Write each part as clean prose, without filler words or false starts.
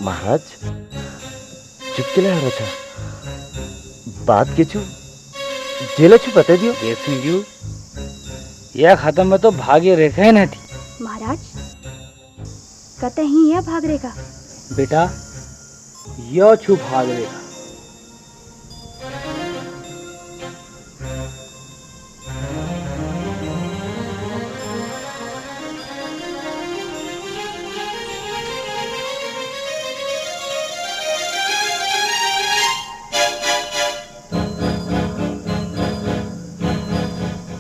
महाराज चुप केला है बच्चा बात के छू जेल छू बता दियो देखियो यह खत्म में तो भाग्य रेखा ही नहीं थी। महाराज कतही यह भाग रेखा बेटा यह छू भाग रेखा।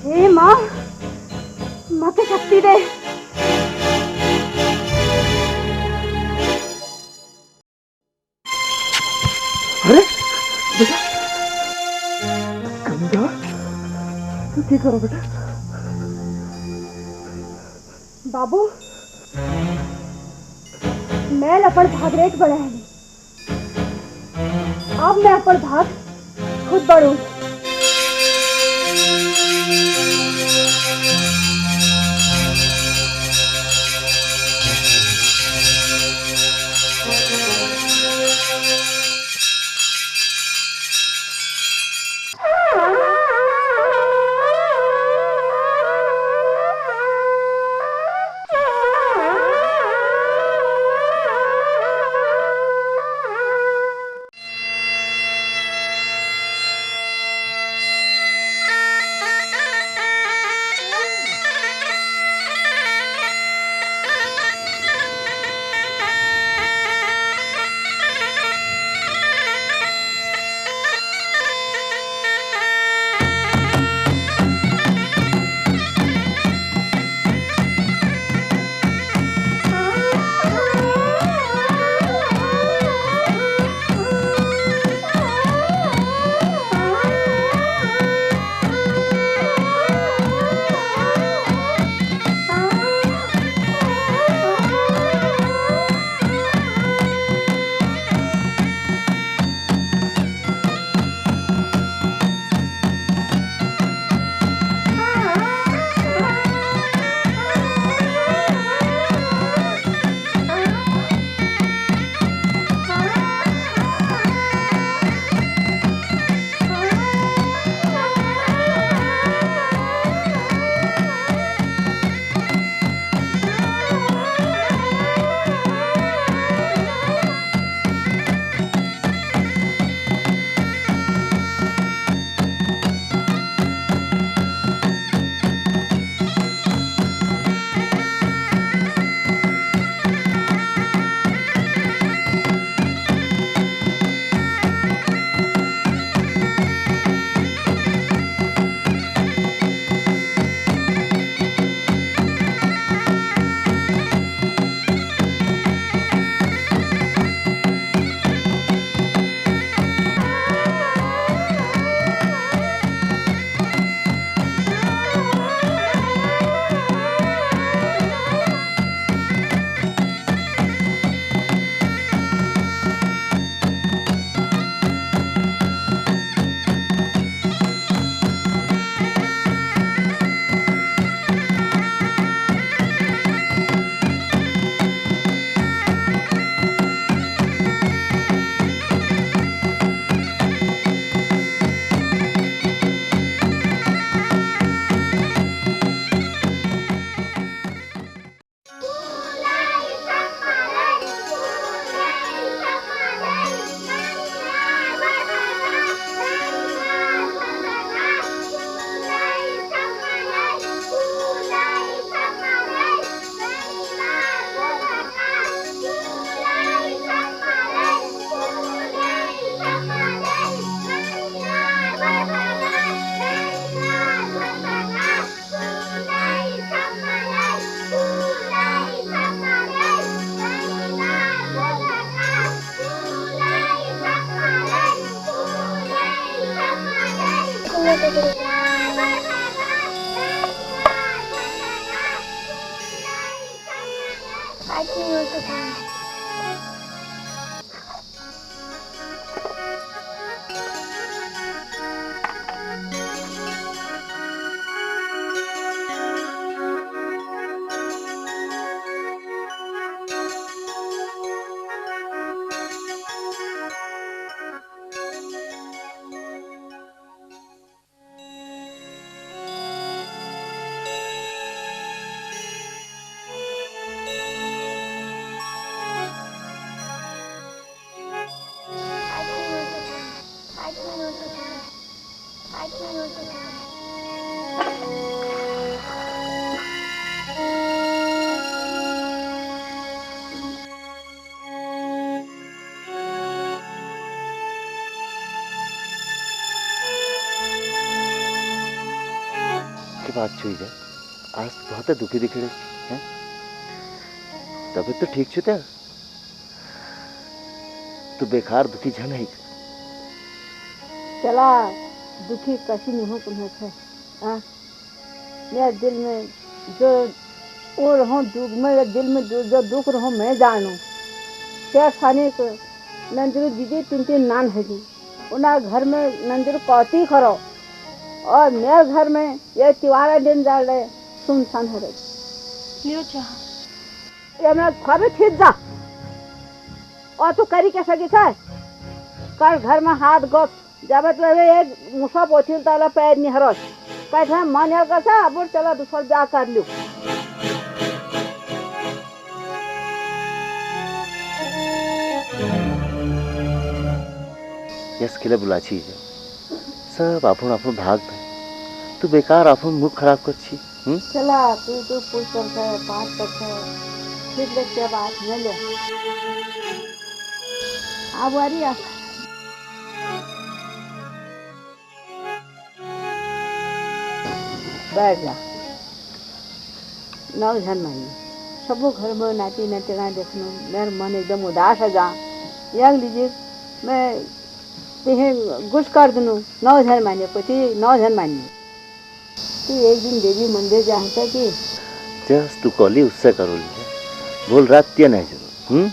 हे माँ माँ के शक्ति दे। अरे बेटा गंगा तू क्या करो बेटा बाबू मैं अपन भाग रेख बढ़ा है अब मैं अपन भाग खुद बढ़ू। हाथ छुई जाए आज बहुत दुखी दिखे हैं तबियत तो ठीक छुते तू बेकार दुखी जा नहीं चला दुखी कशी नहीं हूँ तुम्हें थे हाँ मेरे दिल में जो वो रहूं दुख मेरे दिल में जो दुख रहूं मैं जानूं क्या खाने को नंदरू दीदी तीन तीन नान है जी उना घर में नंदरू कौती करो और मेरे घर में ये त्योहारा दिन डाल रहे सुनसान है रे लियो चाह ये मैं घर में खींच जा और तू करी कैसा किसा कर घर में हाथ गोप जब तो एक मुसा पोछिल ताला पैर नहीं हरोस कैसा मन है कैसा अब चला दूसरा जा कर लूं यस किले बुलाची है सब अपन अपन भाग में तू बेकार अपन मुख खराब कर छी चला तू पुल करता है बात करता है फिर ले क्या बात न ले अब आ रही बैठ जा नौ जन मानी सबो घर में नाती नातेगा देखनो मेरा मन एकदम उदास है जा यंग लीजिए मैं तुम्हें गुस्सा कर दूँ नौ जन मानिए पति नौ जन मानिए तू एक दिन देवी मंदिर जाता कि जस तू कॉली उससे करो लीजिए बोल रात क्या नहीं जरूर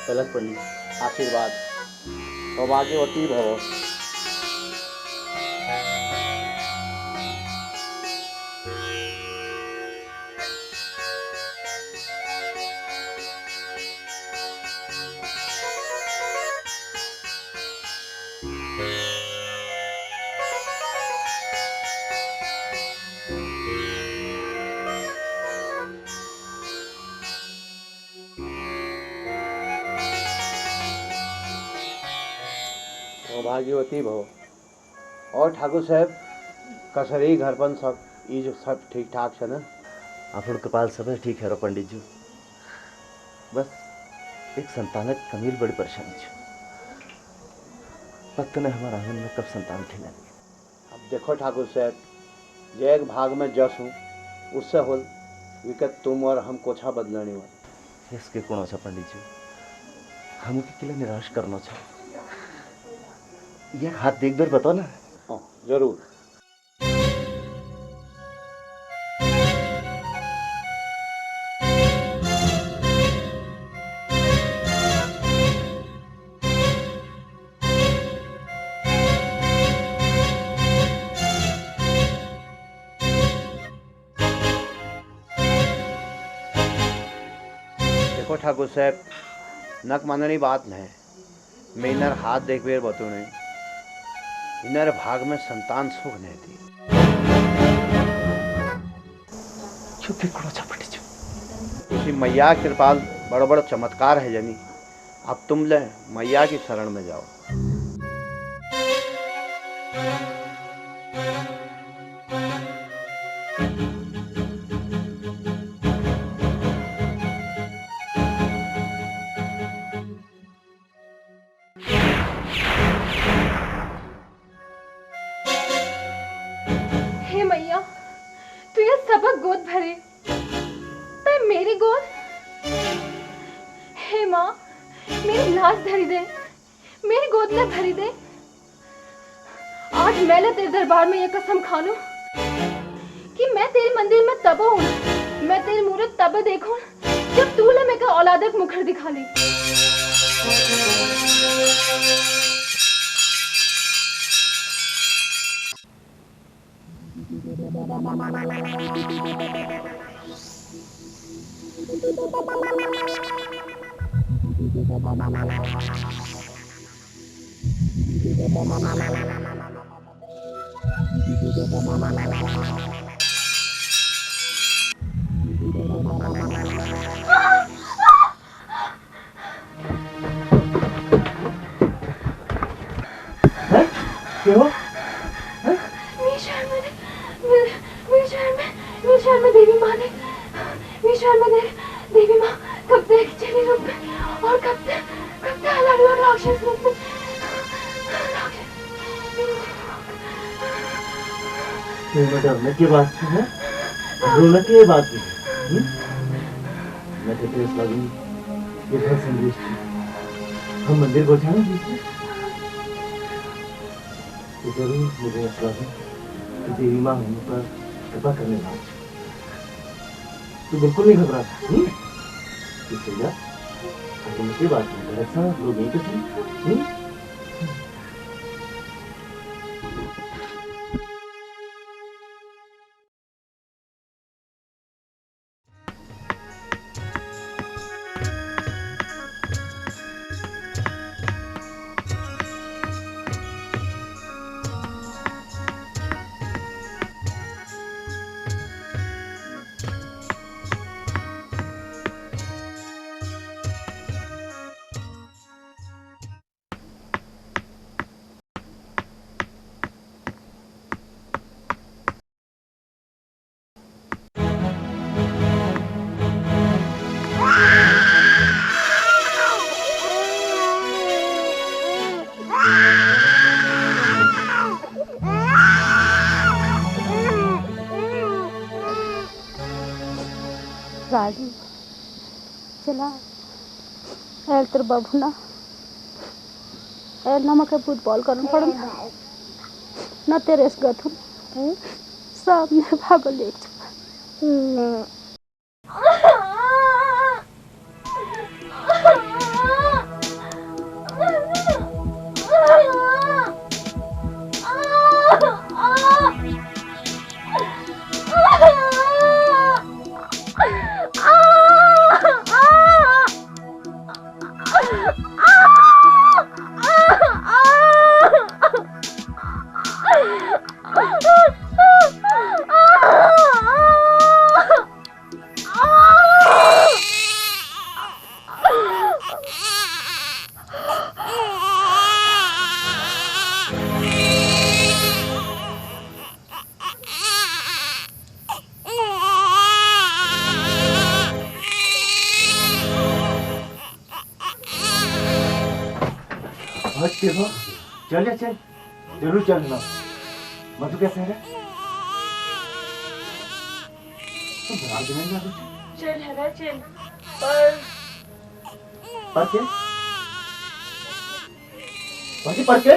तिलक पंडित आशीर्वाद सौभाग्यवती भव। सौभाग्यवती भव। और ठाकुर साहब कसरी घर पर सब ये जो सब ठीक ठाक है ना? आपण कपाल सब ठीक है रो पंडित जी। बस एक संतानक कमील बड़ी परेशानी छे। पत्त ने हमारा आंगन में कब संतान खिला। अब देखो ठाकुर साहब, जे एक भाग में जस हूँ उससे होल विकत तुम और हम कोछा बदलने वाले। इसके कौन अच्छा पंडित जी, हम के किले निराश करना छा। ये हाथ देख बार बताओ ना। जरूर। देखो ठाकुर साहब, नक माननी बात नहीं, मैं इनर हाथ देख बेर बतू नहीं, इनर भाग में संतान सुख नहीं थी। चुप करो अच्छा पंडित जी। उसी मैया कृपाल बड़ा बड़ा चमत्कार है जनी। अब तुम ले मैया की शरण में जाओ। हे मैया, तू ये सबक गोद भरे पर मेरी गोद। हे माँ, मेरी लाश धरी दे, मेरी गोद में भरी दे। आज मैं तेरे दरबार में ये कसम खा लूं कि मैं तेरे मंदिर में तब हूँ, मैं तेरी मूरत तब देखूं जब तू ले मेरे औलादक मुखर दिखा ली। क्यों? मेरे शहर में देवी माँ ने, मेरे शहर में देवी माँ कब तक चली रूप में और कब तक अलग अलग राक्षस रूप में। डरने की बात है, रोने की बात नहीं। मैं तो तेरे लगी ये घर संदेश थी, हम मंदिर पहुंचाने बीच तो जरूर मुझे ऐसा है कि देवी माँ हम पर कृपा करने वाली। तू बिल्कुल नहीं घबरा। तू सही जा, मुझे बात नहीं कर ऐसा लोग नहीं करते। राजू चला ऐल तेरे बाबू ना ऐल नमक फुटबॉल करन पड़न ना तेरे इस गथुन सामने भागो ले देखो चल जा चल, जरूर चलना। मधु कैसे है? तो बरात में ना चल है चल पर के बाकी पर के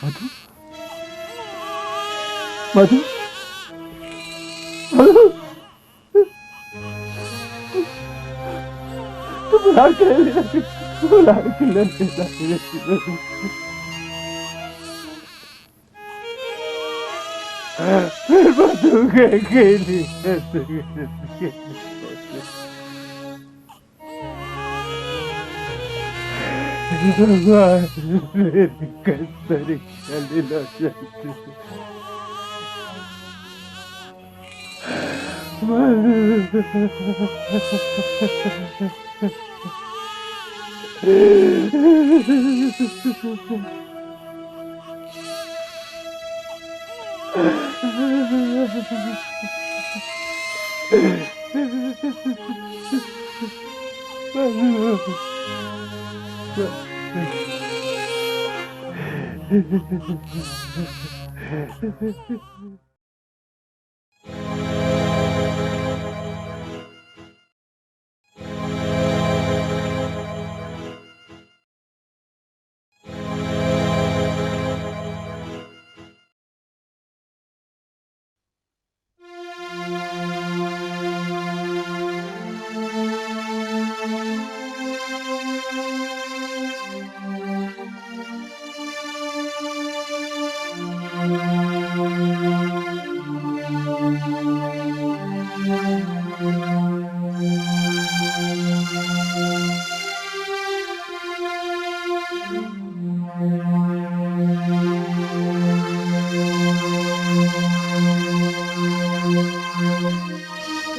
मधु मधु मधु तू बुला के ले मधु के लिए भगवान मेरी कसरी चली लो चलती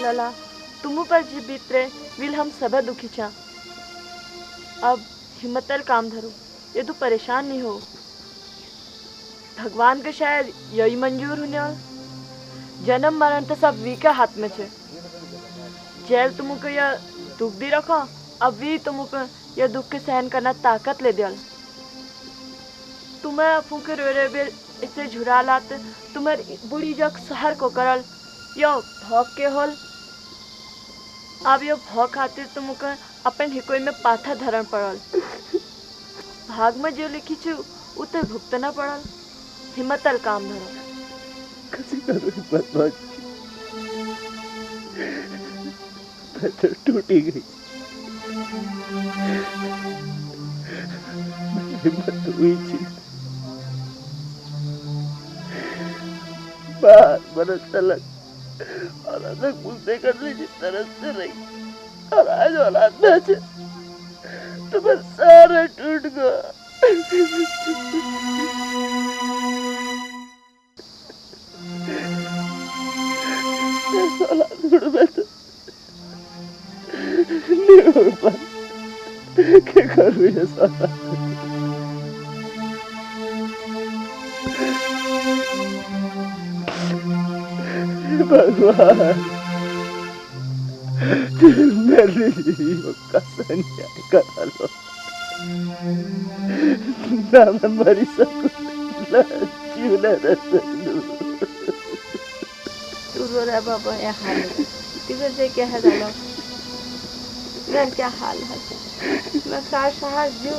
लला तुम पर जी बीत रहे विल हम सब दुखी छा। अब हिम्मतल काम धरो, ये तू परेशान नहीं हो। भगवान के शायद यही मंजूर होने और जन्म मरण तो सब वी के हाथ में छे। जेल तुमको यह दुख दी रखो, अब वी तुमको यह दुख के सहन करना ताकत ले दियल। तुम्हें फूके रोए बेर इसे झुरा लाते तुम्हारी बुढ़ी जग शहर को करल यो भौक के होल। अब यो भौक खातिर तुमको अपन हिकोई में पाथा धरण पड़ल। भाग में जो लिखी छू उते भुगतना पड़ल। हिम्मतल काम धरो। कैसे करूं बदमाश तो टूटी गई। हिम्मत हुई थी बाहर बरस तलक और अलग मुझसे कर ली जिस तरह से रही और आज औलाद में छे तो बस सारा टूट गया। औलाद में तो नहीं हो पाता। क्या करूं ये साला? भगवान मेरी कसम करा लो ना मैं मरी सकूं ना जीवन रह सकूं। तू रो रहा बाबा ये हाल है तिगर से क्या है गालो घर क्या हाल है मैं सार शहर जो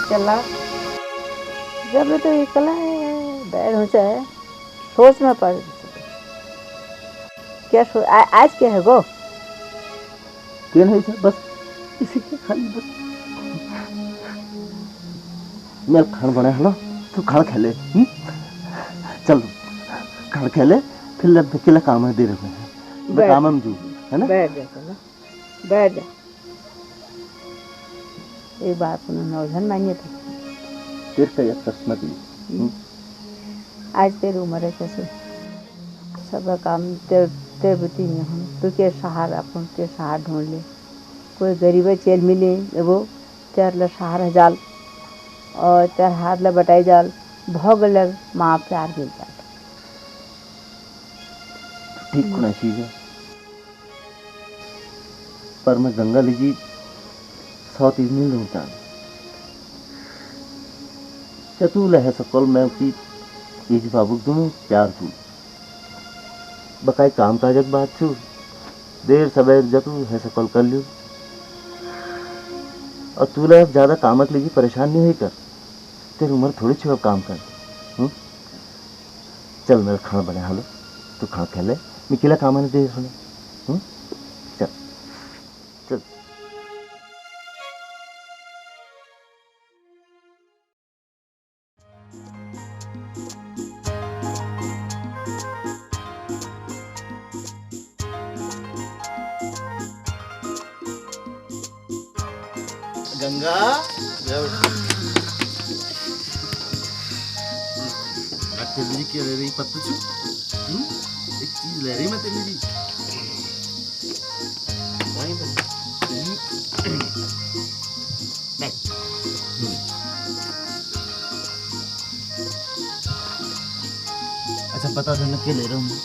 चला जब तो ये कला है बैर हो जाए सोच में पड़ क्या आज क्या है वो क्या नहीं था बस इसी के खाली बस मेरे खान बने है ना तू खान खेले चल खान खेले फिर किला काम है दे रहे हैं मैं काम में जू है ना बैठ जा चला बैठ जा एक बात सुनो नौजन मानिए तो तेरे का एक किस्मत ही। आज तेरी उम्र है कैसे सबका काम तेरे बुद्धि में हम तो के सहारा अपन के सहारा ढूंढ ले कोई गरीब चेल मिले वो तेरे ला सहारा जाल और तेरे हाथ ला बटाई जाल भोग लग माँ प्यार मिल जाता ठीक होना चाहिए पर मैं गंगा लीजी 100 तीन नहीं लूटा चतुल है सकल मैं की इस बाबू दोनों प्यार तू बकाई काम काजक बात छू देर सवेर जतू है सकल कर लियो और तू ला ज्यादा कामक लीजिए परेशान नहीं हुई कर तेरी उम्र थोड़ी छू अब काम कर चल मेरा खाना बने हालो तू खाना खा ले मैं किला काम आने दे सुने चल चल गंगा तेरी क्या ले रही पत्तू छू एक चीज ले रही मैं तेरी वहीं पे अच्छा बता देना क्या ले रहा हूँ मैं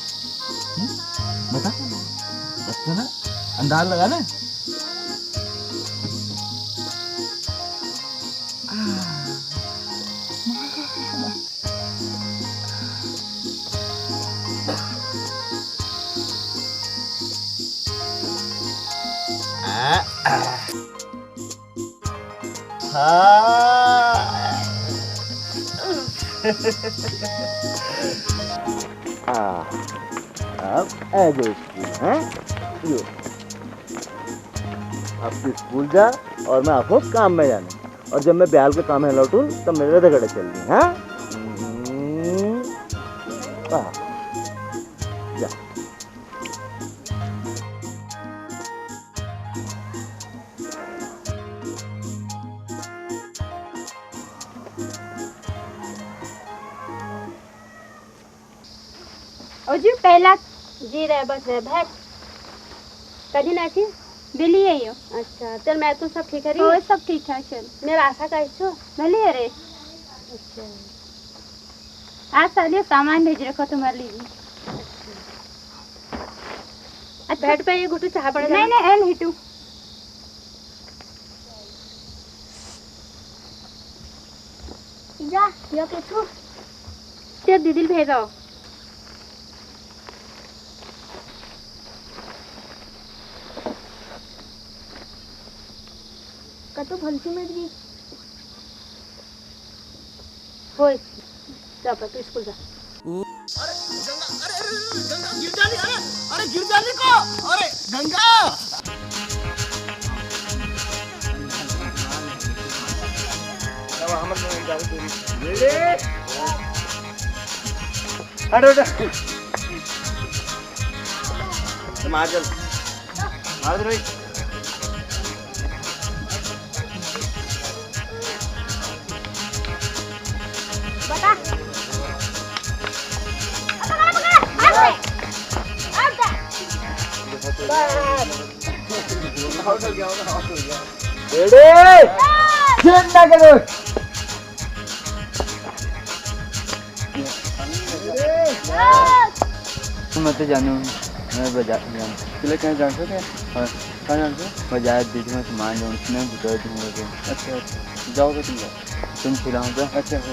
बता बता ना अंदाज लगा ना अब ऐसे स्कूल हैं यो आपकी स्कूल जा और मैं आपको काम में जाना और जब मैं ब्याल के काम में लौटूं तब मेरे रगड़े चल रही हैं जा और जी पहला जी रहे बस है बैठ कभी ना थी दिल्ली है यो अच्छा चल मैं तो सब ठीक है रही सब ठीक है चल मेरा आशा का इच्छो भले अरे अच्छा आज साले सामान भेज रखो तुम्हारे लिए अच्छा बैठ पे ये घुटू चाह पड़े नहीं नहीं एल हिटू जा यो के छू ते दीदी भेजो कतो भलती में दी होय जा तू स्कूल जा अरे गंगा गिर जाली अरे गिर जाली को अरे गंगा मार चल मार दे भाई मैं तो जानू मैं बाजार किले कहीं जान सकते हैं कहाँ जान सकते बाजार बीच में सामान ढूंढने बुरा ढूंढोगे अच्छा जाओगे तुम खिलाओगे अच्छा हो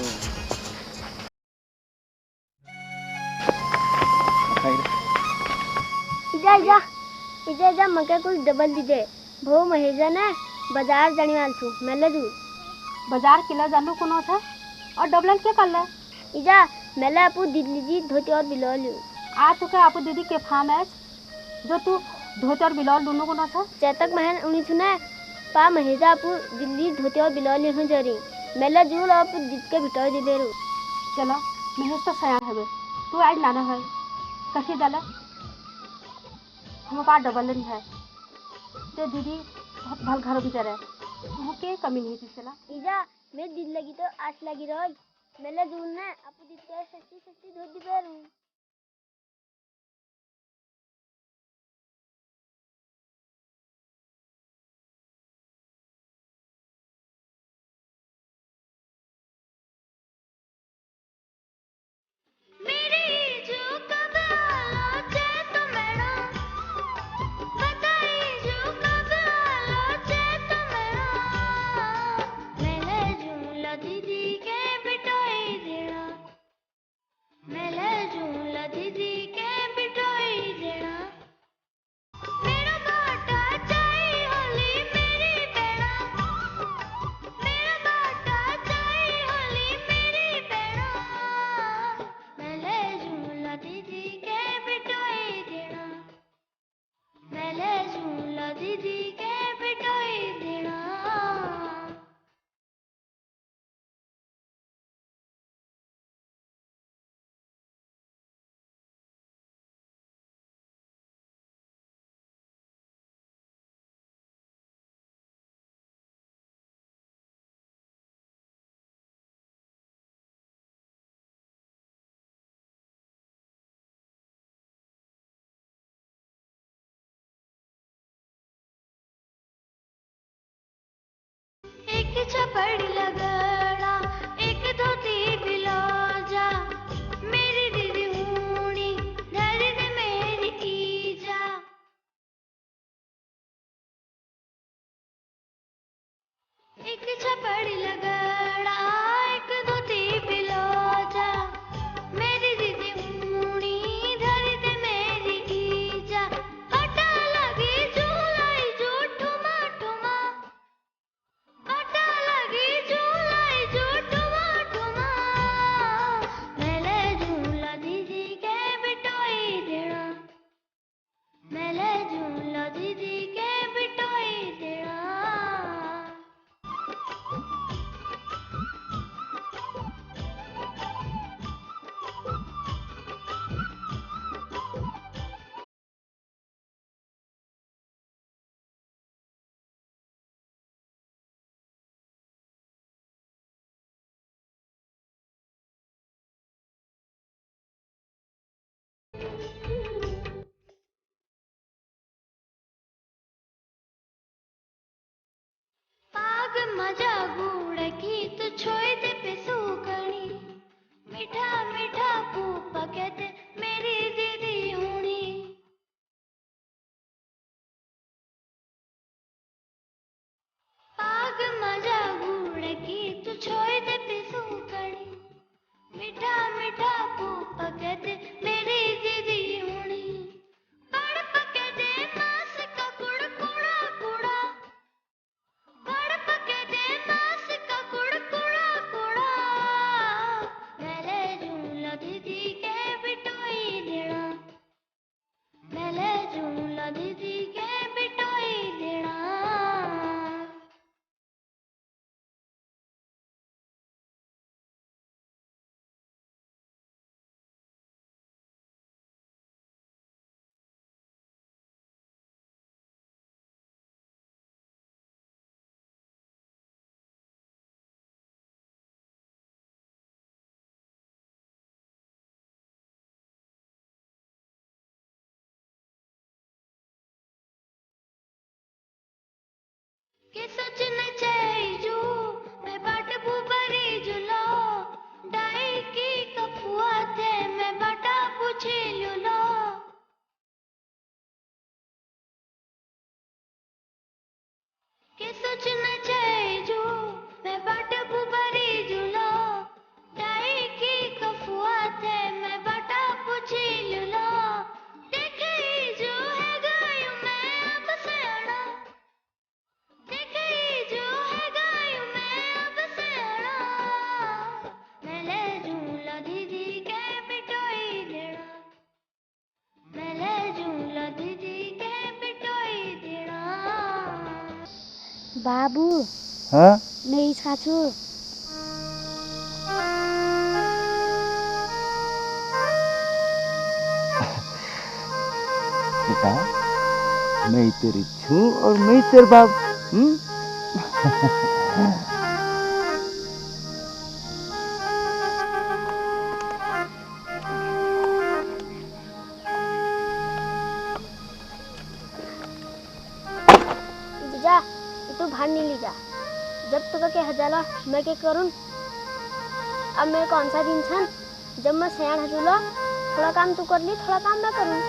इजा जा मके कुछ डबल दीजिए भो महेजा ने बाजार जाने वाल छू मेले जू बाजार किला जानू कोनो था और डबल क्या कर ले इजा मेले आपू दिल्ली जी धोती और बिलोल आ तो क्या आपू दीदी के फार्म है जो तू धोती और बिलोल दोनों को ना था चेतक महन उनी छुने पा महेजा आपू दिल्ली धोती और बिलोल हो जरी मेले जूल आप दिद के भीतर दे बेरू चलो महेश तो सयान है तू आज नाना है कशी डाला हम पास डबल है ते दीदी बहुत भल घर भी करे के कमी नहीं थी चला इजा मैं दिल लगी तो आस लगी रोज मेला जूल ना आपू दित्ते सस्ती सस्ती धोती पहरू मेरी जो कब आलोचे तो मेरा बताई जो कब आलोचे तो मेरा मेले झूला दीदी के बिटोई देना मेले झूला दीदी के बिटोई देना मेरा बाटा चाई होली मेरी बेड़ा मेरा बाटा चाई होली मेरी बेड़ा मेले झूला दीदी के बिटोई देना मेले झूला दीदी के बिटोई देना एक छपड़ लगड़ा एक धोती बिलौजा मेरी दीदी हूणी धर दे मेरी ईजा एक छपड़ लगड़ा एक धोती बिलौजा मेरी दीदी हूणी धर दे मेरी ईजा अटा लगी झूलाई जो ठुमा ठुमा अटा लगी झूलाई जो ठुमा ठुमा मेले झूला दीदी के बिटोई देना मेले झूला दीदी के बिटोई देना पाग मजा गुड़ की तो छोई दे पे सूखनी मीठा मीठा पूपा कहते मेरी दीदी हूणी पाग मजा गुड़ की तो छोई दे पे सूखनी मीठा मीठा पूपा कहते मेरी दीदी हूणी पड़ पके दे मास का कुड़ कुड़ा कुड़ा पड़ पके दे मास का कुड़ कुड़ा कुड़ा मेले झूला दीदी के बिटोई देना मेले झूला दीदी के बिटोई देना के सच न चाहिजू मैं बाट बुबरी जुलो डाई की कफुआ थे मैं बाटा पूछी लुलो के सच न चाहिजू मैं बाट बुबरी जुलो डाई की कफुआ थे मैं बाटा पूछी लुलो देखे जो है गायू मैं अब से अड़ा देखे जो है गायू मैं अब से अड़ा मेले झूला दीदी के बिटोई देना मेले झूला दीदी के बिटोई देना बाबू हाँ मैं इसका छु बेटा मैं तेरी छू और मैं तेरे बाप भाड़ नहीं ली जा। जब तक के हजाला मैं के करूँ। अब मेरे कौन सा दिन छन जब मैं सयान हजूला, थोड़ा काम तू कर ली, थोड़ा काम मैं करूँ।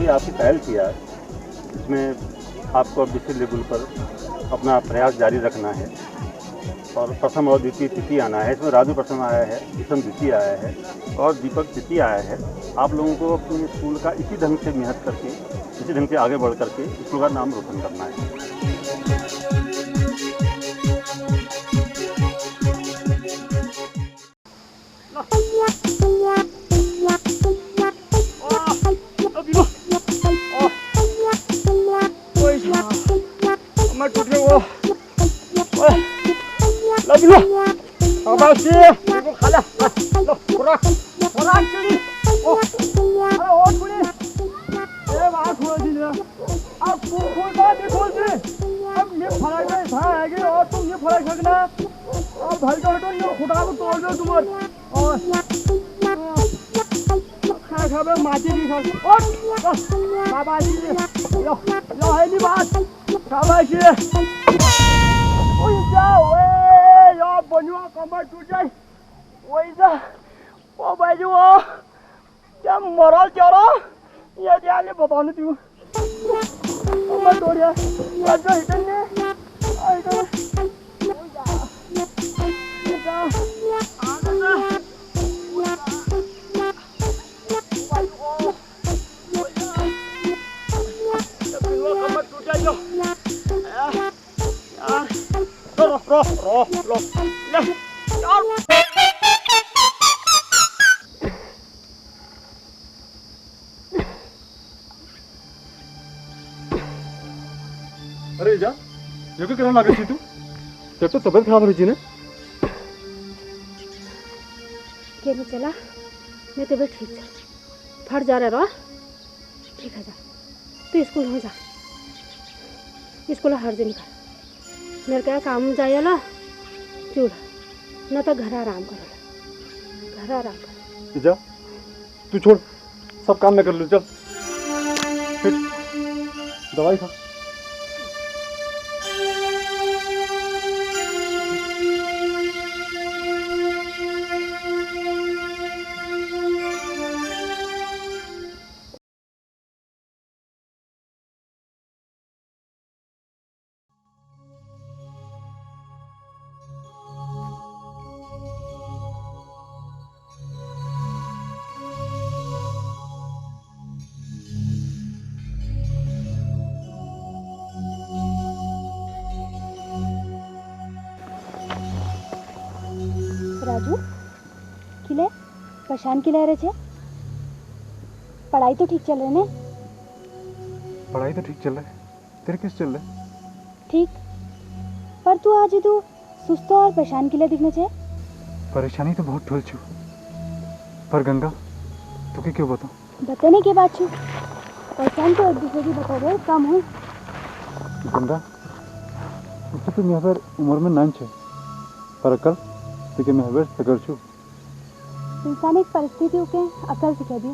आपकी पहल किया है, इसमें आपको अब इसी लेवल पर अपना प्रयास जारी रखना है और प्रथम और द्वितीय तिथि आना है। इसमें राजू प्रथम आया है, विषम द्वितीय आया है और दीपक तृतीय आया है। आप लोगों को अपने स्कूल का इसी ढंग से मेहनत करके, इसी ढंग से आगे बढ़ करके स्कूल का नाम रोशन करना है। अरे जा जो क्या लगे थी तू जब तो तबियत खराब हो रही थी ना के चला मैं तबियत ठीक है फट जा रहा ठीक है जा तू स्कूल हो जा स्कूल हर दिन कर मेरे क्या काम जाए ला चूड़ न तो घर आराम कर घर आराम कर जा तू छोड़ सब काम मैं कर लूँ चल फिर दवाई खा राजू खिले परेशान की रहे थे पढ़ाई तो ठीक चल रही ने पढ़ाई तो ठीक चल रहा है तेरे किस चल रहा है ठीक पर तू आज तू सुस्त और परेशान के लिए दिखने चाहिए परेशानी तो बहुत ठोल छू पर गंगा तो के क्यों बताऊं बताने के बाद छू पहचान तो एक दूसरे की बता दे कम हो गंगा उससे तो यहाँ पर उम्र में नान छे पर अकल तो मैं हवेर सगर छू इंसान एक परिस्थिति के अकल सिखा दी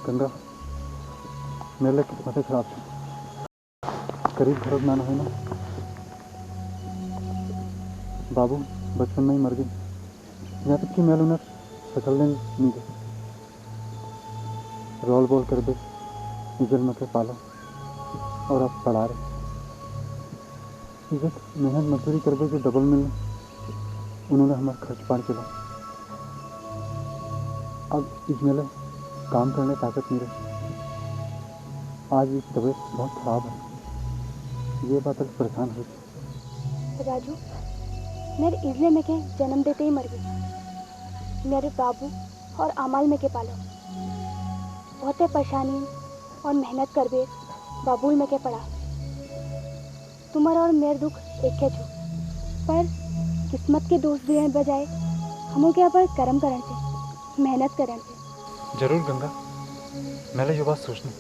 गंगा मेरे लिए किस्मत खराब छे करीब घर ना है ना बाबू बचपन में ही मर गए यहाँ तक कि मैंने उन्हें सकल नहीं गए रोल बॉल कर दे इज्जत में के पाला और अब पढ़ा रहे इज्जत मेहनत मजदूरी कर दे जो डबल मिलने उन्होंने हमारा खर्च पार चला अब इस मेले काम करने ताकत नहीं रही आज इसकी तबीयत बहुत ख़राब है। ये बात अब परेशान हो गई। राजू, मेरे इजले में के जन्म देते ही मर गई। मेरे बाबू और अमाल में के पालो बहुत परेशानी और मेहनत कर बे बाबुल में के पड़ा। तुम्हारा और मेरे दुख एक है छो, पर किस्मत के दोस्त भी हैं बजाय हमों के पर कर्म करन से, मेहनत करन से। जरूर गंगा, मैंने ये बात सोचनी,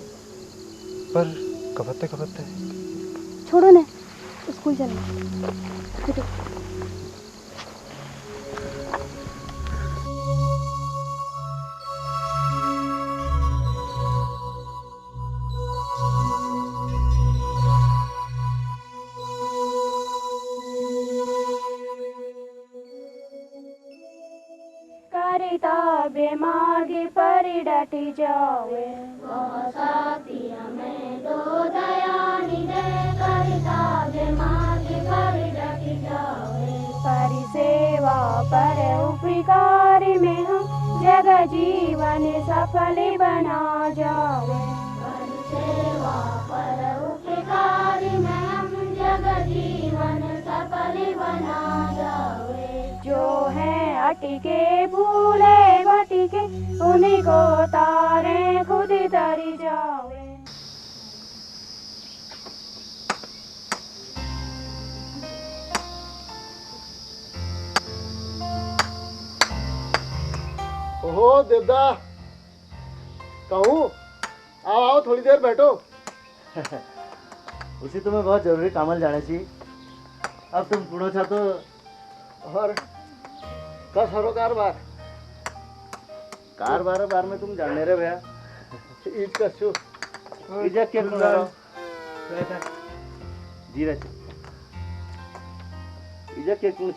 पर कबत्ते छोड़ो ना, स्कूल चलो। मार्गे पर डटी जावे साथिया में दो दयानी दे करिता मार्गे पर डटी जावे परि सेवा पर उपकारी में हम जग जीवन सफल बना जावे। परि सेवा पर उपकारी में हम जग जीवन सफल बना जावे। जो है अटके भूले भटके उन्हीं को तारे खुद तरी जावे। ओहो देवदा, कहूँ आओ आओ थोड़ी देर बैठो। उसी तुम्हें बहुत जरूरी कामल जाने चाहिए। अब तुम पूछो छा तो और कस हरो कारबार बार में तुम जानने रे भैया। ईद कसु इजा के कुनारो जीरा इजा के कुछ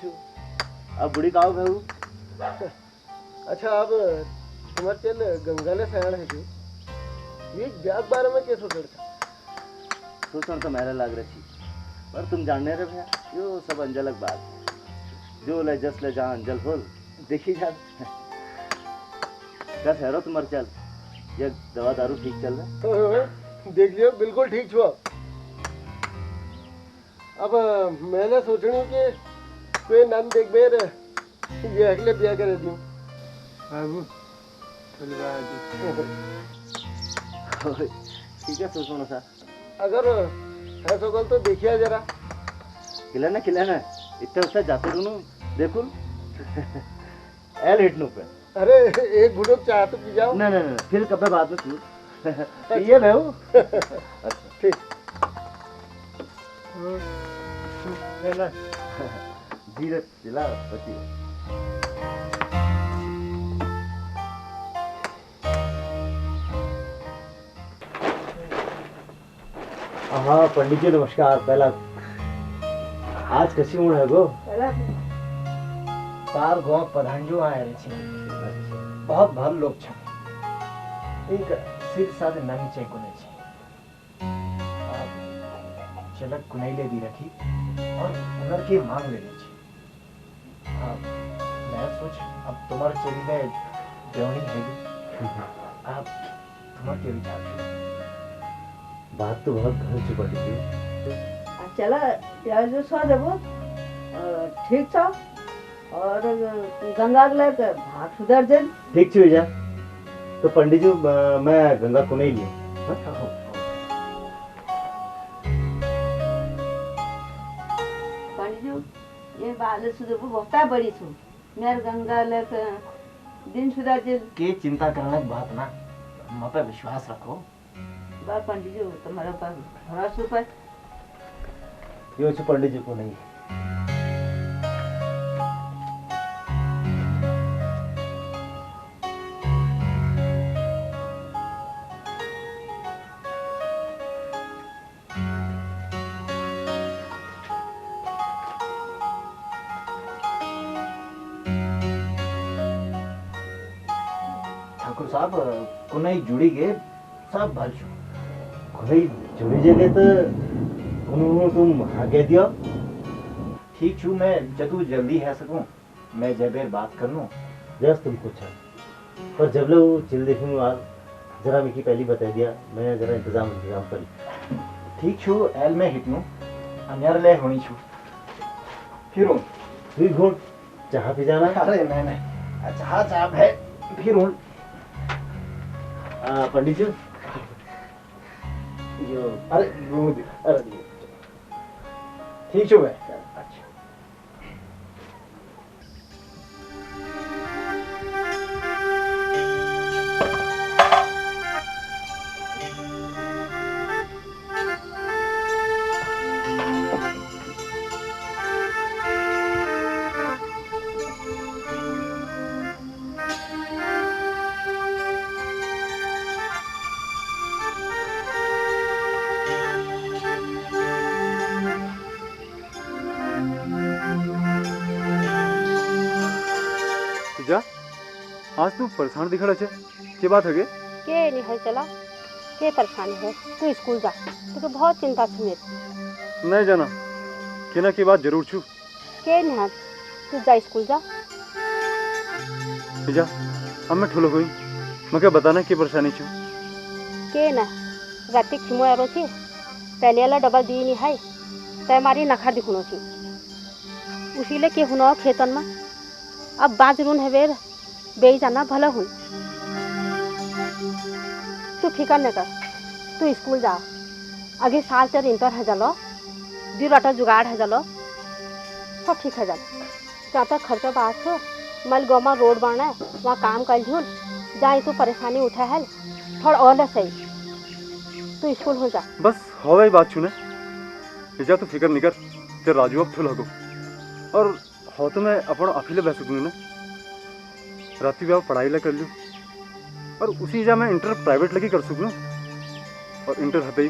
अब बुढ़ी काव भऊ। अच्छा अब तुम्हारे चल गंगा ने सयाण है क्यों ये ब्याग बारे में कैसे सोचना तो मेरा लग रही पर तुम जानने रे भैया यो सब अंजलक बात जो ले जस ले जहाँ अंजल फूल देखी जा क्या ठहरो तुम्हारे चल ये दवा दारू ठीक चल रहा देख लियो बिल्कुल ठीक छुआ। अब मैंने सोचनी कि कोई नन देख बेर ये अगले ब्याह कर दूं बाबू ठीक है सोचो सा अगर है तो कल तो देखिए जरा खिलाना इतने उससे जाते दोनों देखो एल हिटनू पे। अरे एक घुटुक चाह तो पी जाओ। नहीं फिर कब बात में तू ये मैं हूँ। अच्छा ठीक धीरे जिला बची हाँ पंडित जी नमस्कार। पहला आज कसी उड़ है गो पार गाँव प्रधानजो आए रहे बहुत भर लोग छे एक सिर साथ नहीं चे कुने छे चलक कुनैले भी रखी और उनर के मांग लेनी छे। मैं सोच अब तुम्हारे चेरी में देवनी है आप तुम्हारे के विचार बात तो बहुत घर चुका दी चला यार जो सो देबो ठीक था और गंगा के लग भाग सुधर जन ठीक छे जा तो पंडित जी मैं गंगा को नहीं लिया। पंडित जी ये बाल सुधर बहुत बड़ी छू मेरे गंगा लग दिन सुधर जन के चिंता करने की बात ना हम पे विश्वास रखो बा पंडित जी तुम्हारा पास भरोसा पर ये पंडित जी को नहीं ठाकुर साहब कुनई जुड़ी गए सब भल छो कोई जुड़ी जगह तो उन्होंने तुम आगे दिया ठीक छू मैं जतू जल्दी है सकूं मैं जबेर बात कर लूं जस तुम कुछ है पर जब लोग चिल देखूंगा जरा मिकी पहली बता दिया मैं जरा इंतजाम करी। ठीक छु एल में हिटनु अन्यार ले होनी छु फिर घूम चाह पी जाना। अरे नहीं चाह चाह है फिर पंडित जी यो अरे ठीक छु है। जा आज तू परेशान दिख रहा है क्या बात है के नहीं है चला के परेशानी है तू स्कूल जा तुझे बहुत चिंता थी मेरी। नहीं जाना कि ना की बात जरूर छू के नहीं है तू जा स्कूल जा जा अब मैं ठुलो हुई मैं क्या बताना की परेशानी छू के ना राती खिमो आरो थी पहले वाला डबल दी नहीं है तय मारी नखा दिखुनो थी उसी ले के हुनो खेतन में अब बाजरून है वेर बेई जाना भला हूँ तू फिकर न कर तू स्कूल जा अगे साल तेरे इंटर है जलो दी रटा जुगाड़ है जलो सब ठीक है जलो जहाँ तक खर्चा बात हो मल गोमा रोड बनना है वहाँ काम कर झूल जाए तू परेशानी उठा है थोड़ा और सही तू स्कूल हो जा बस हो गई बात छूने जा तू फिकर नहीं कर तेरे राजू अब थुल हो और हो तो मैं अपन अकेले बह सकूँ ना राती भी पढ़ाई ला कर लूँ और उसी जा मैं इंटर प्राइवेट लगी कर सकूँ और इंटर हते ही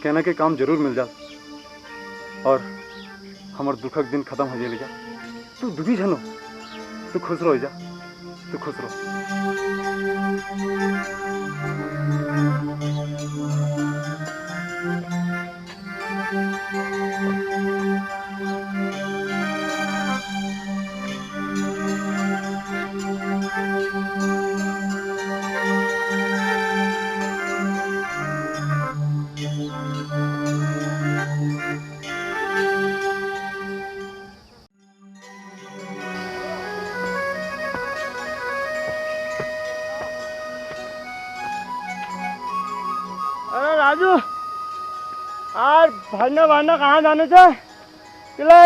कहना के काम जरूर मिल जा और हमार दुखक दिन खत्म हो जाए जा तू दुखी झनो तू खुश रहो जा तू खुश रहो। अरे राजू यार भरना भरना कहाँ जाने थे किला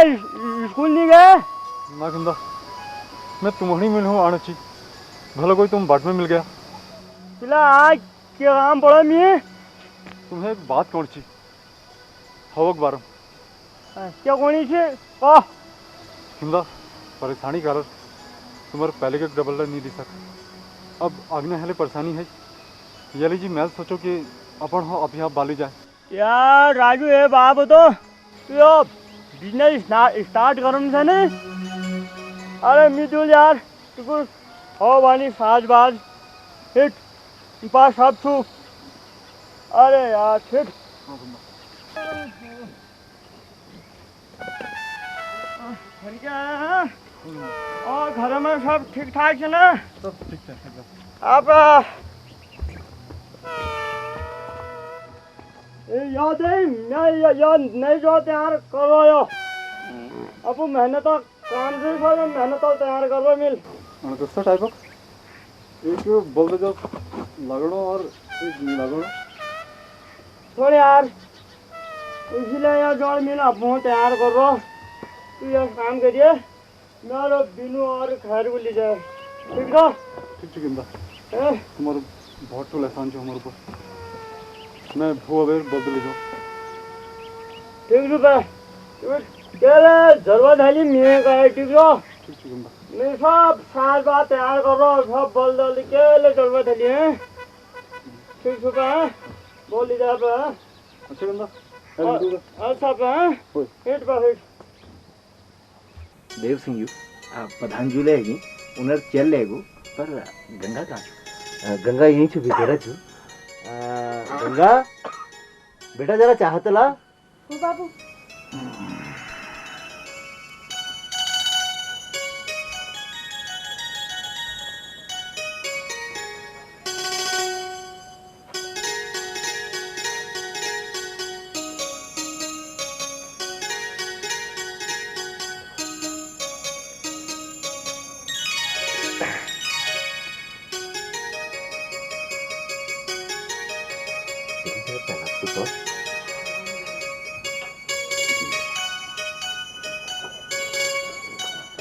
स्कूल नहीं गए ना गंदा मैं तुम्हारी मिल हूँ आने ची भला कोई तुम बाट में मिल गया किला आज क्या काम पड़ा मैं तुम्हें एक बात कौन ची हवक बारम क्या कोनी छे कह हिंदा परेशानी कारण तुम्हारे पहले के डबल नहीं दी सक अब आगने हले परेशानी है ये लीजिए मैं सोचो कि अपन हो अब यहाँ बाली जाए यार राजू ये बाप तो तू बिजनेस स्टार्ट करम से ने अरे मितुल यार तू हो वाली साज बाज हिट पास सब छू अरे यार हिट और घर में सब ठीक ठाक है ना सब ठीक है आप याद है नहीं जो तैयार करो यो अब मेहनत काम से मेहनत तैयार करो मिल दोस्तों टाइप एक बोल दो लगड़ो और एक लगड़ो थोड़े यार इसलिए यार जोड़ मिल अब तैयार करो तू ये काम करिए मेरा बिनू और खैर को ले जाए ठीक है ठीक है तुम्हारे बहुत तो एहसान जो हमारे ऊपर मैं भू अवेर बदल लीजिए ठीक है केले जरूरत है मैं का ठीक है मैं सब साल बाद तैयार कर रहा हूँ सब बोल दो केले जरूरत है ठीक है बोल लीजिए आप अच्छा गंदा अच्छा हिट पर हिट देव सिंह प्रधान जी लेगी उन्हें चल लेगू पर गंगा कहाँ छू गंगा यहीं छू भीतर छू गंगा बेटा जरा चाहत ला बाबू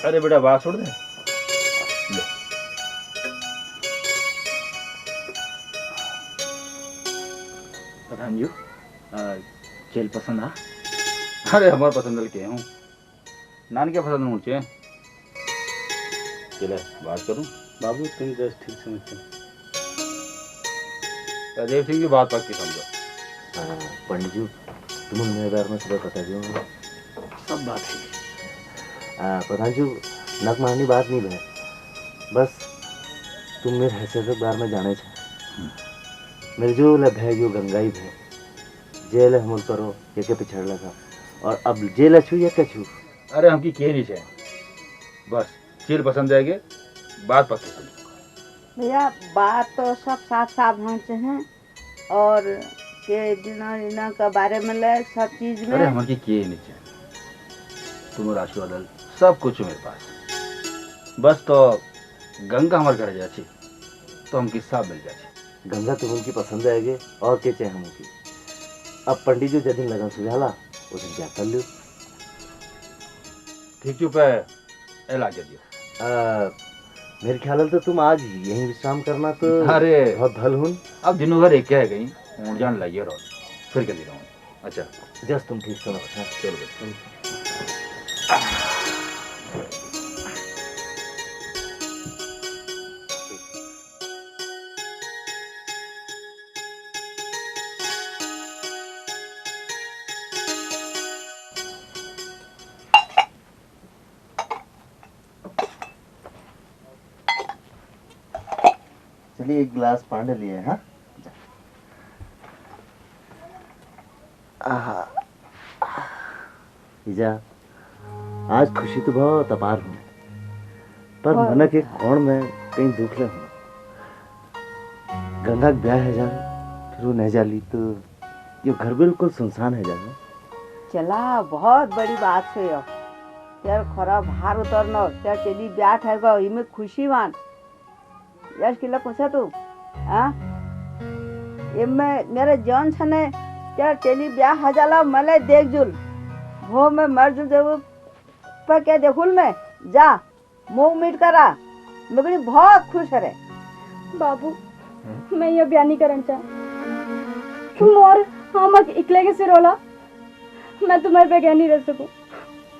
अरे बेटा बात छोड़ दे। ले। प्रधान जी चेल पसंद आ? अरे हमारे पसंद के हूँ नान क्या पसंद मुझे चले बात करूँ। बाबू तुम जैसे ठीक समझते हो। राजेव सिंह की बात पक्की समझो। पंडित जी तुम मेरे बारे में सुबह बता दियो सब बात है। प्रधान जी नक मारनी बात नहीं है, बस तुम मेरे हैसियत के बारे में जाने छे। मेरे जो लब है जो गंगाई है जेल हमल करो ये के पिछड़ लगा और अब जेल अछू या कछू। अरे हमकी के नहीं है बस चील पसंद आएगी बात पक्की समझो। भैया बात तो सब साफ साफ होते हैं और के दिना का बारे में ले सब चीज में। अरे हमारे के नहीं चाहिए तुम्हारा आशीर्वाद सब कुछ मेरे पास बस तो गंगा हमारे घर जाची तो हमकी सब मिल जाची। गंगा तुम उनकी पसंद आएगी और के चाहे हमकी। अब पंडित जी जदिन लगन सुझाला उस दिन क्या कर लियो। ठीक चुप है ला के दियो। मेरे ख्याल तो तुम आज यहीं विश्राम करना तो अरे बहुत भल हुन। अब दिनों भर एक क्या है कहीं जान लाइए रहो फिर कर रहा हूँ। अच्छा जस्ट तुम ठीक सुनो। अच्छा चलो चलिए एक गिलास पानी लिए। हाँ इजा आज खुशी तो बहुत अपार हूँ पर मन के कोण में कहीं दुख ले हूँ। गंगा का ब्याह है जा फिर वो नहीं जाली तो ये घर बिल्कुल सुनसान है जाना। चला बहुत बड़ी बात है यो यार खरा भार उतरना क्या चली ब्याह ठहरगा इमे खुशी मान यार किला पूछा तू हाँ इमे मेरे जौन छने क्या चली ब्याह हजाला मले देख जुल वो मैं मर जुल जब पर क्या देखुल मैं जा मुंह मीट करा मगड़ी बहुत खुश है। बाबू मैं ये बयानी करना चाह तुम और हम इकले के सिर होला मैं तुम्हारे बगैर नहीं रह सकूं।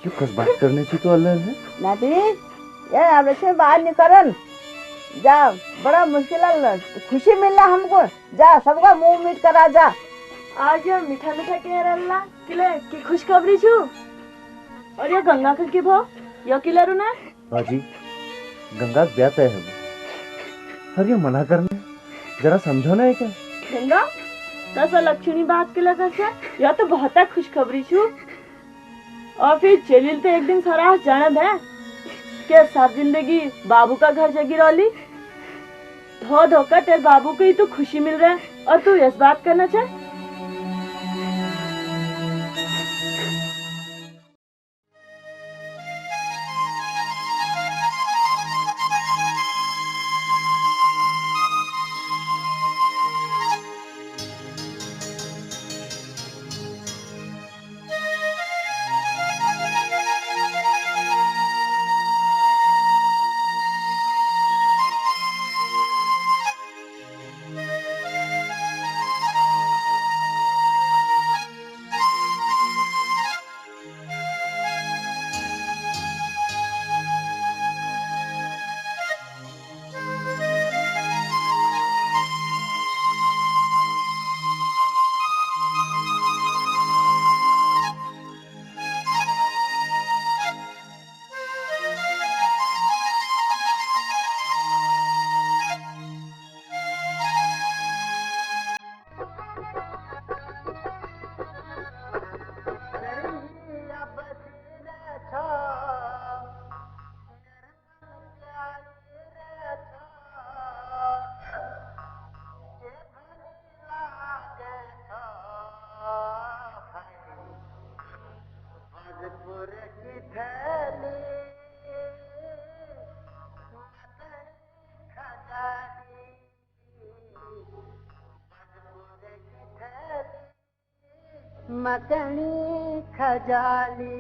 क्यों कस बात करने की तो अल्लाह है ना तेरी ये अब से बाहर निकलन जा बड़ा मुश्किल है खुशी मिलना हमको जा सबका मुंह मीट करा जा। आज ये मीठा मीठा कह रहा किले की खुशखबरी छु और ये गंगा का की भो यो किले रुना बाजी गंगा का ब्याह तय है पर ये मना करने जरा समझो ना क्या गंगा तसा लक्षणी बात के लगा से या तो बहुत खुशखबरी छु और फिर जलील तो एक दिन सराह जानत है क्या सब जिंदगी बाबू का घर जगी रही धो धोकर तेरे बाबू को ही तो खुशी मिल रहा है और तू इस बात करना चाहे। मकनी खजाली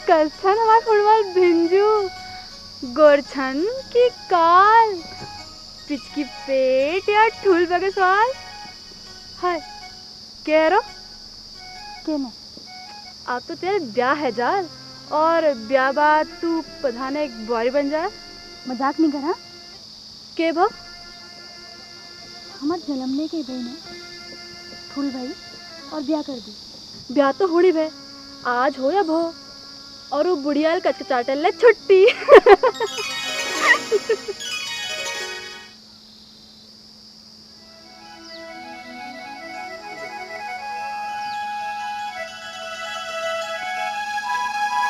कलछन हमार फुटबॉल भिंजू गोरछन की काल पिचकी पेट या ठूल बगे सवाल हाय कह रो के ने अब तो तेरे ब्याह है जाल और ब्याह बाद तू प्रधान एक बुआरी बन जाए मजाक नहीं करा के भो हमार जन्मने के भाई ने फूल भाई और ब्याह कर दी ब्याह तो होड़ी भे आज हो या भो और वो बुढ़ियाल कचकचाटल ले छुट्टी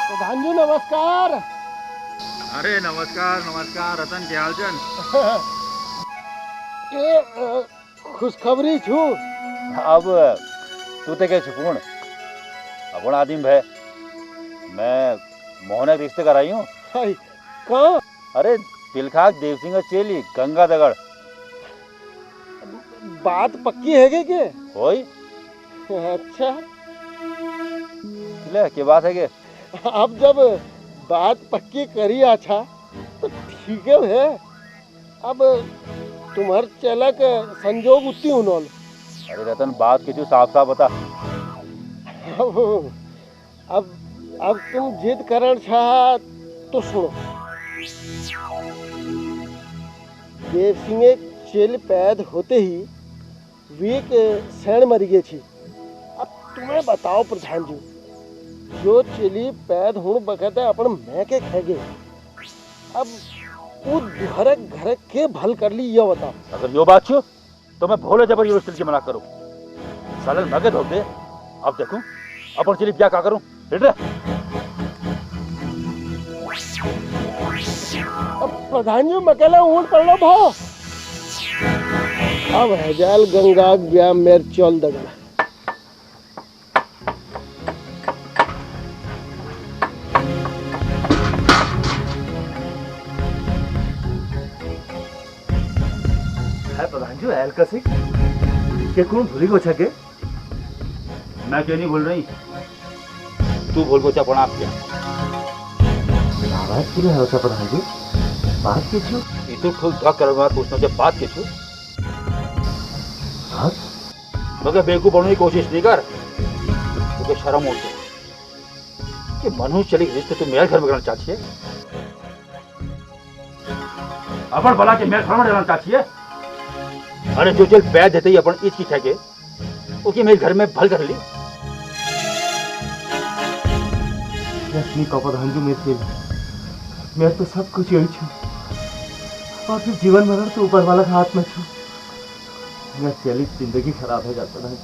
प्रधान जी नमस्कार। अरे नमस्कार नमस्कार रतन के हालचाल ये खुशखबरी छू अब तू ते के छुपूण अपन आदमी भय मैं मोहन रिश्ते कराई हूँ कहाँ अरे पिलखाक देव सिंह चेली गंगा दगड़ बात पक्की है के होई अच्छा ले के बात है के अब जब बात पक्की करी अच्छा तो ठीक है अब तुम्हार चला के संजोग उतनी उन्होंने अरे रतन बात के साफ साफ बता अब तुम जिद करण चाह तो सुनो देव सिंह चेल पैद होते ही वे के सैण मरी गए थी। अब तुम्हें बताओ प्रधान जी जो चेली पैद हूँ बकत है अपन मैं के खे गए अब वो घर घर के भल कर ली ये बताओ अगर यो बात छो तो मैं भोले जबर यूनिवर्सिटी से मना करूं सालन मगे धोक दे अब देखूं अपन चली क्या करूं अब प्रधान जी मकेला ऊँट पड़ लो भाव अब हजाल गंगा ब्याह मेर चल दगला प्रधान जी एलका से के कौन भूली को छके मैं क्यों नहीं बोल रही तू बोल को चपना आप क्या आवाज क्यों है होता प्रधान जी बात के छू ये तो ठोक धक करवा पूछना जब बात के छू बात मगर बेवकूफ बनने की कोशिश नहीं कर तुझे शर्म होती कि मनुष्य चली रिश्ते तू मेरे घर में करना चाहती है अपन भला के मेरे घर में रहना चाहती है अरे जो चल पैर देते ही अपन इसकी ठेके ओके मेरे घर में भल कर ली रश्मि का प्रधान जी मैं तो सब कुछ यही छू और फिर जीवन मरण तो ऊपर वाला हाथ में छू मैं चली जिंदगी खराब हो जाता है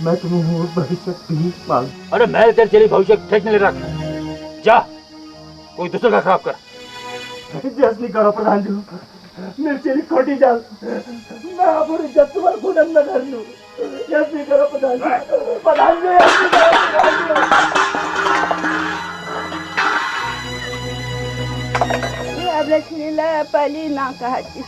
मैं तुम्हें हूँ भविष्य भी मांग अरे मैं तेरे चली भविष्य ठेक नहीं ले रहा जा कोई दूसरा का खराब कर जस नहीं करो प्रधान जी मेरी चेली खोटी जाल मैं अपनी इज्जत तुम्हारे खुदन न कर लूं जस नहीं करो प्रधान जी ये अब लक्ष्मी ला पहली ना कहती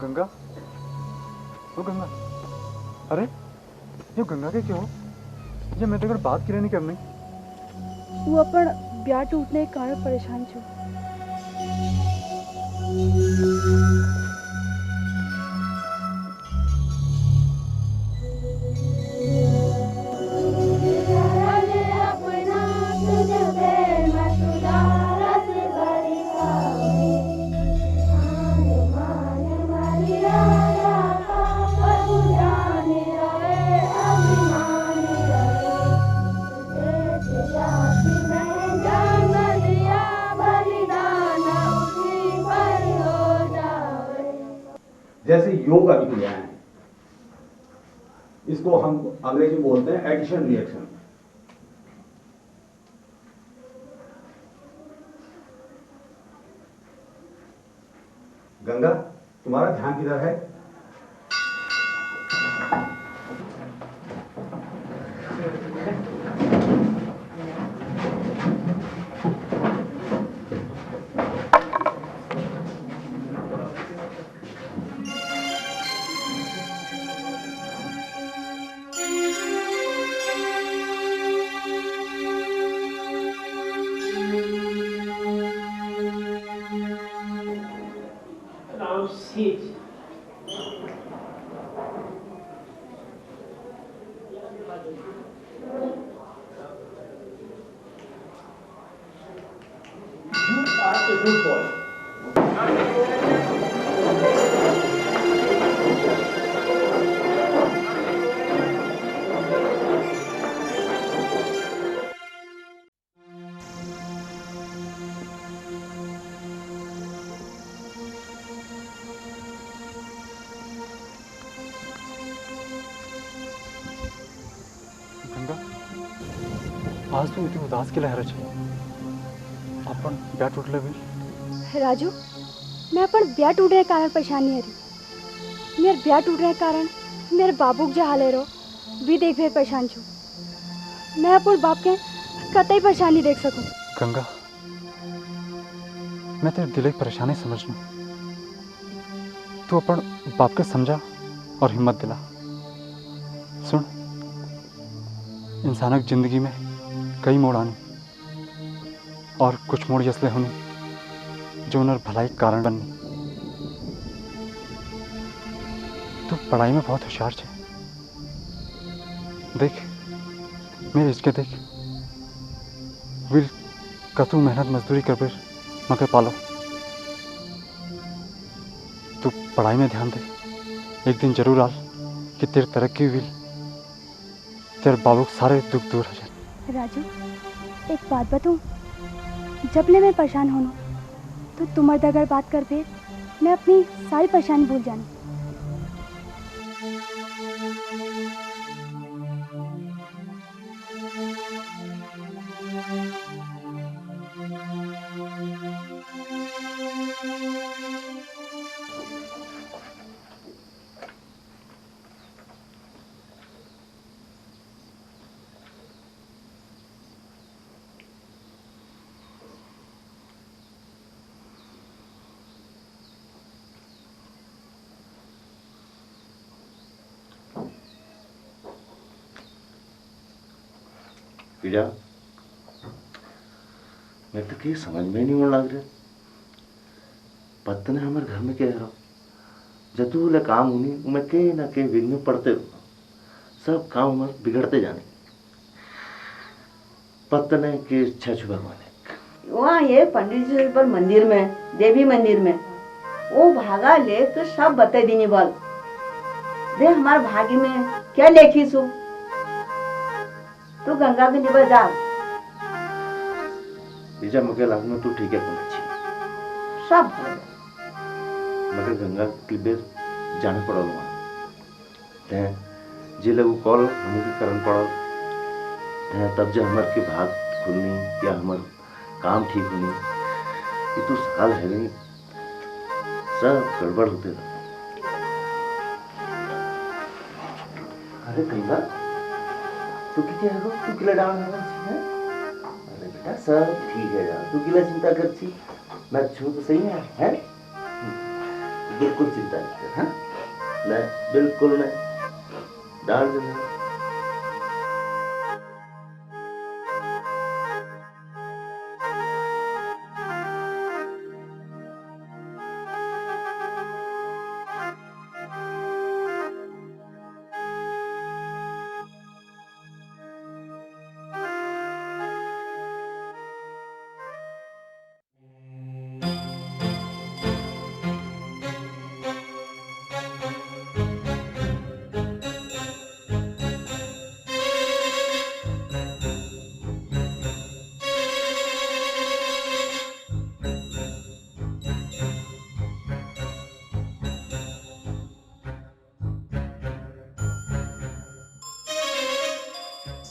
गंगा वो गंगा अरे ये गंगा के क्यों ये मैं तेरे बात की नहीं करनी वो अपन ब्याह टूटने के कारण परेशान छू अपना जैसे योग अभिक्रियाएं हैं। इसको हम अंग्रेजी में बोलते हैं एडिशन रिएक्शन। गंगा, तुम्हारा ध्यान किधर है? Now sit. You are a good boy. Ganga, आज तू इतनी उदास के लहर छे। अपन बैट उठले भी राजू, मैं अपन ब्याह टूटने के कारण परेशान नहीं रही। मेरे ब्याह टूटने के कारण मेरे बाबू के जो हाले रो भी देख फिर परेशान छू। मैं अपन बाप के कतई परेशानी देख सकूं। गंगा, मैं तेरे दिल की परेशानी समझना। तू अपन बाप के समझा और हिम्मत दिला। सुन, इंसानक जिंदगी में कई मोड़ आने और कुछ मोड़ इसलिए होने जो उन्हें भलाई के कारण बनने। तू पढ़ाई में बहुत होशियार छे। देख मेरे इसके देख विल कतू मेहनत मजदूरी कर बेर मके पालो। तू पढ़ाई में ध्यान दे। एक दिन जरूर आल कि तेरी तरक्की हुई, तेरे बाबू के सारे दुख दूर हो जाए। राजू, एक बात बताऊं, जब ले मैं परेशान होना तो तुम्हारे अगर बात कर फिर मैं अपनी सारी परेशानी भूल जानी। पीड़ा मैं तो कहीं समझ में नहीं लग रहा। पत्ता ने हमारे घर में कह रहा जब तू ले काम होनी मैं कहीं ना कहीं विघ्न पड़ते रहूँ। सब काम हमारे बिगड़ते जाने। पत्ता ने की इच्छा छुपा भगवान वहाँ ये पंडित जी पर मंदिर में, देवी मंदिर में वो भागा ले तो सब बता देनी बोल दे हमारे भाग्य में क्या लेखी सु। तू गंगा के निबल जा। बीजा मके लाग में तू ठीक है बोला छी। सब मगर गंगा के बेर जाने पड़ल वहाँ। ते जे लोग कॉल हमके करन पड़ल। ते तब जे हमार की भाग खुलनी या हमार काम ठीक होनी ये तो साल है नहीं। सब गड़बड़ होते रहे। अरे गंगा तू क्या है तू किला डाल रहा है? अरे बेटा सब ठीक है यार, तू किला चिंता कर छी। मैं छू तो सही है? बिल्कुल चिंता नहीं कर। हाँ नहीं बिल्कुल नहीं डाल देना।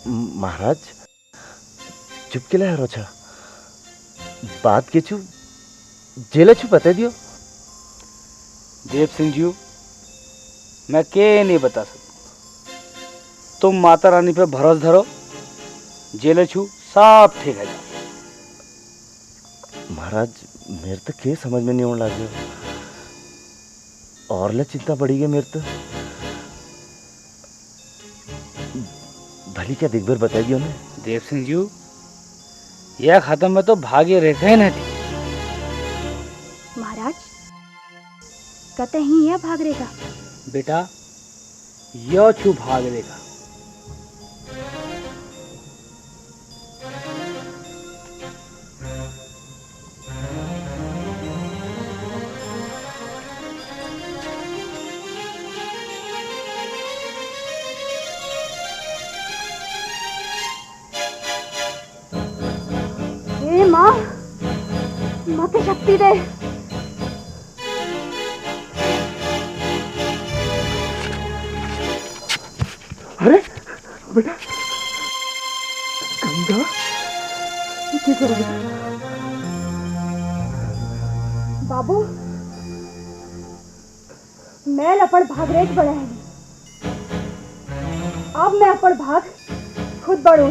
महाराज चुप के लिए रोचा बात के छू जेल छू बता दियो। देव सिंह जी मैं के नहीं बता सकता, तुम माता रानी पे भरोसा धरो, जेल छू सब ठीक है। महाराज मेरे तो के समझ में नहीं होने लगे और ले चिंता बढ़ी गई मेरे तो। भली क्या दिग्बर बता दियो ने। देव सिंह जी यह खत्म में तो भाग्य रेखा ही नहीं थी। महाराज कहते ही यह भाग रेखा बेटा यह छू भाग रेखा। हे माँ मत शक्ति दे। अरे बेटा गंगा क्या करोगे? बाबू मैं अपन भाग रेख बढ़ा है, अब मैं अपन भाग खुद बढ़ू।